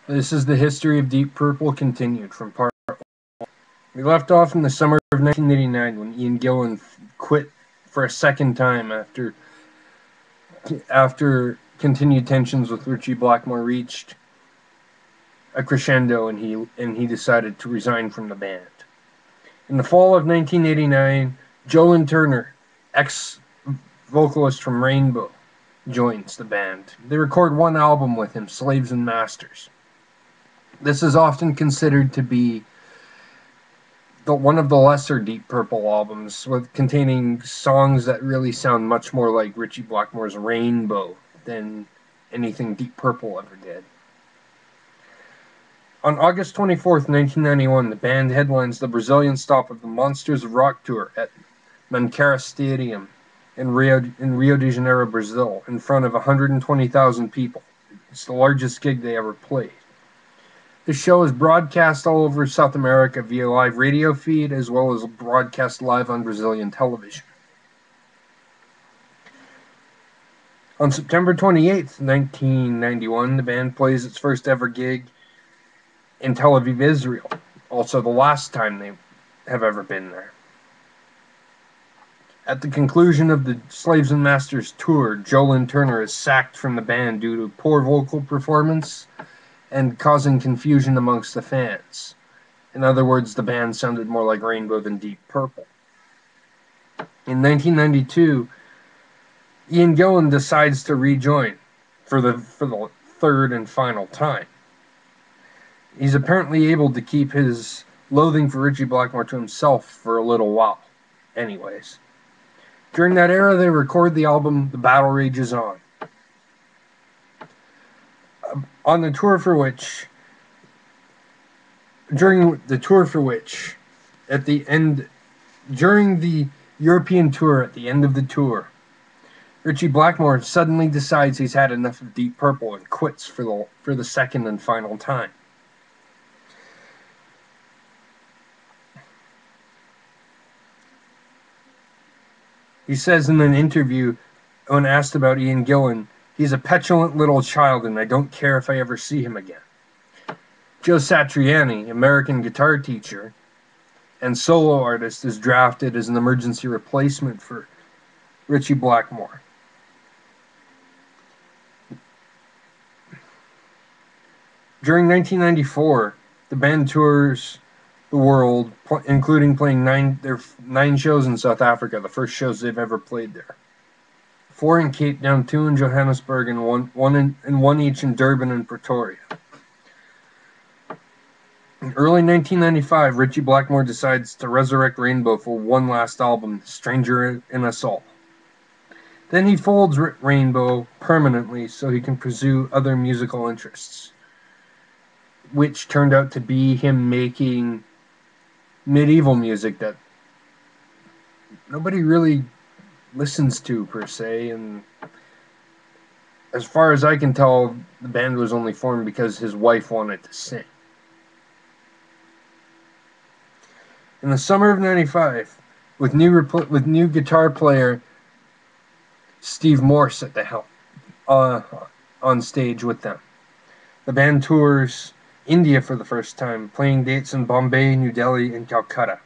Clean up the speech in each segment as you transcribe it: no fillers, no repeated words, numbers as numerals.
This is the history of Deep Purple continued from part. We left off in the summer of 1989 when Ian Gillan quit for a second time after continued tensions with Ritchie Blackmore reached a crescendo, and he decided to resign from the band. In the fall of 1989, Joe Lynn Turner, ex-vocalist from Rainbow, joins the band. They record one album with him, Slaves and Masters. This is often considered to be one of the lesser Deep Purple albums, containing songs that really sound much more like Ritchie Blackmore's Rainbow than anything Deep Purple ever did. On August 24th, 1991, the band headlines the Brazilian stop of the Monsters of Rock tour at Mancara Stadium in Rio de Janeiro, Brazil, in front of 120,000 people. It's the largest gig they ever played. The show is broadcast all over South America via live radio feed, as well as broadcast live on Brazilian television. On September 28th, 1991, the band plays its first ever gig in Tel Aviv, Israel. Also the last time they have ever been there. At the conclusion of the Slaves and Masters tour, Joe Lynn Turner is sacked from the band due to poor vocal performance and causing confusion amongst the fans. In other words, the band sounded more like Rainbow than Deep Purple. In 1992, Ian Gillan decides to rejoin for the third and final time. He's apparently able to keep his loathing for Ritchie Blackmore to himself for a little while. Anyways, during that era, they record the album The Battle Rages On. During the tour for which, during the European tour, at the end of the tour, Ritchie Blackmore suddenly decides he's had enough of Deep Purple and quits for the second and final time. He says in an interview, when asked about Ian Gillan, "He's a petulant little child, and I don't care if I ever see him again." Joe Satriani, American guitar teacher and solo artist, is drafted as an emergency replacement for Ritchie Blackmore. During 1994, the band tours the world, including playing nine shows in South Africa, the first shows they've ever played there. 4 in Cape Town, 2 in Johannesburg, and one each in Durban and Pretoria. In early 1995, Ritchie Blackmore decides to resurrect Rainbow for one last album, Stranger in Us All. Then he folds Rainbow permanently so he can pursue other musical interests, which turned out to be him making medieval music that nobody really listens to per se, and as far as I can tell, the band was only formed because his wife wanted to sing. In the summer of '95, with new guitar player Steve Morse at the helm on stage with them, the band tours India for the first time, playing dates in Bombay, New Delhi, and Calcutta.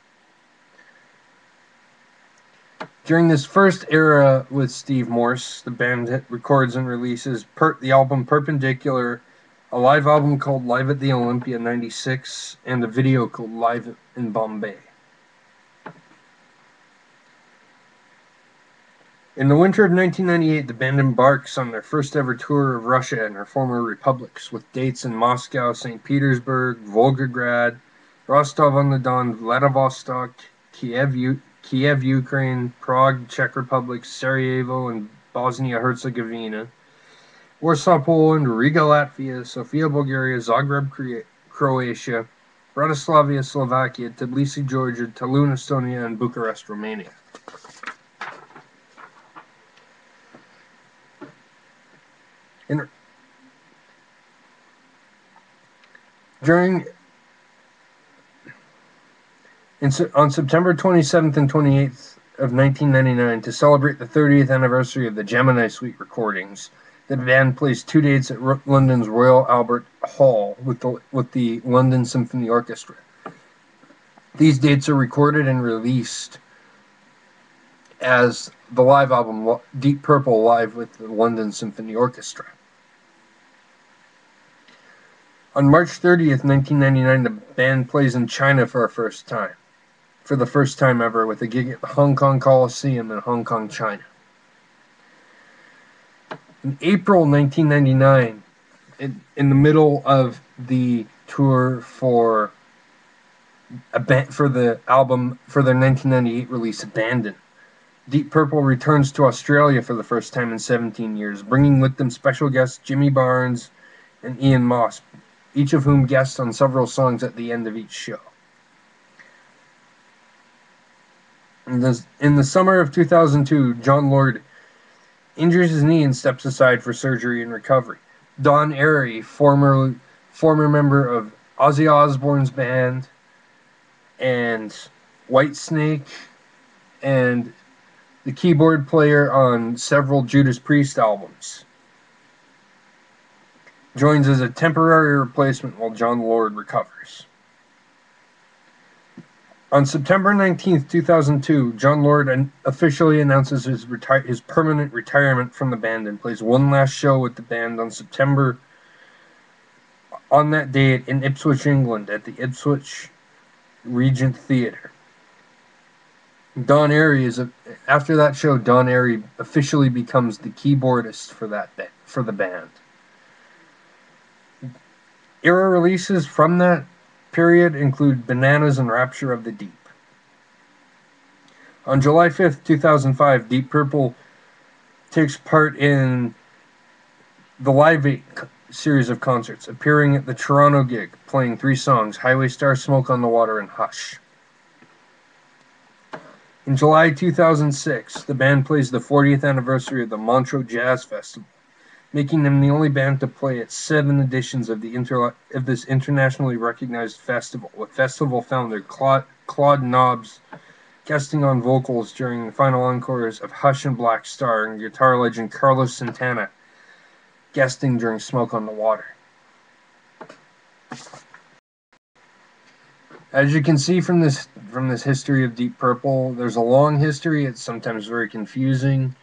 During this first era with Steve Morse, the band records and releases the album Perpendicular, a live album called Live at the Olympia '96, and a video called Live in Bombay. In the winter of 1998, the band embarks on their first ever tour of Russia and her former republics, with dates in Moscow, St. Petersburg, Volgograd, Rostov-on-the-Don, Vladivostok, Kiev, Ukraine, Prague, Czech Republic, Sarajevo, and Bosnia-Herzegovina, Warsaw, Poland, Riga, Latvia, Sofia, Bulgaria, Zagreb, Croatia, Bratislava, Slovakia, Tbilisi, Georgia, Tallinn, Estonia, and Bucharest, Romania. On September 27th and 28th of 1999, to celebrate the 30th anniversary of the Gemini Suite recordings, The band plays 2 dates at London's Royal Albert Hall with the London Symphony Orchestra. These dates are recorded and released as the live album Deep Purple Live with the London Symphony Orchestra. On March 30th, 1999, the band plays in China for the first time ever, with a gig at the Hong Kong Coliseum in Hong Kong, China. In April 1999, in the middle of the tour for the album for their 1998 release, Abandon, Deep Purple returns to Australia for the first time in 17 years, bringing with them special guests Jimmy Barnes and Ian Moss, each of whom guests on several songs at the end of each show. In the summer of 2002, Jon Lord injures his knee and steps aside for surgery and recovery. Don Airey, former member of Ozzy Osbourne's band and Whitesnake, and the keyboard player on several Judas Priest albums, joins as a temporary replacement while Jon Lord recovers. On September 19th, 2002, Jon Lord officially announces his permanent retirement from the band and plays one last show with the band on that date in Ipswich, England, at the Ipswich Regent Theatre. After that show, Don Airey officially becomes the keyboardist for the band. Era releases from that period include Bananas and Rapture of the Deep. On July 5th, 2005, Deep Purple takes part in the Live 8 series of concerts, appearing at the Toronto gig, playing 3 songs: Highway Star, Smoke on the Water, and Hush. In July 2006, the band plays the 40th anniversary of the Montreux Jazz Festival, making them the only band to play at 7 editions of this internationally recognized festival, with festival founder Claude Nobbs guesting on vocals during the final encores of Hush and Black Star, and guitar legend Carlos Santana guesting during Smoke on the Water. As you can see from this history of Deep Purple, there's a long history. It's sometimes very confusing,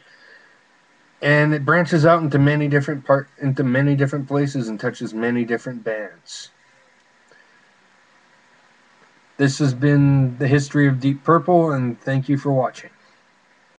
and it branches out into many different places and touches many different bands. This has been the history of Deep Purple, and thank you for watching.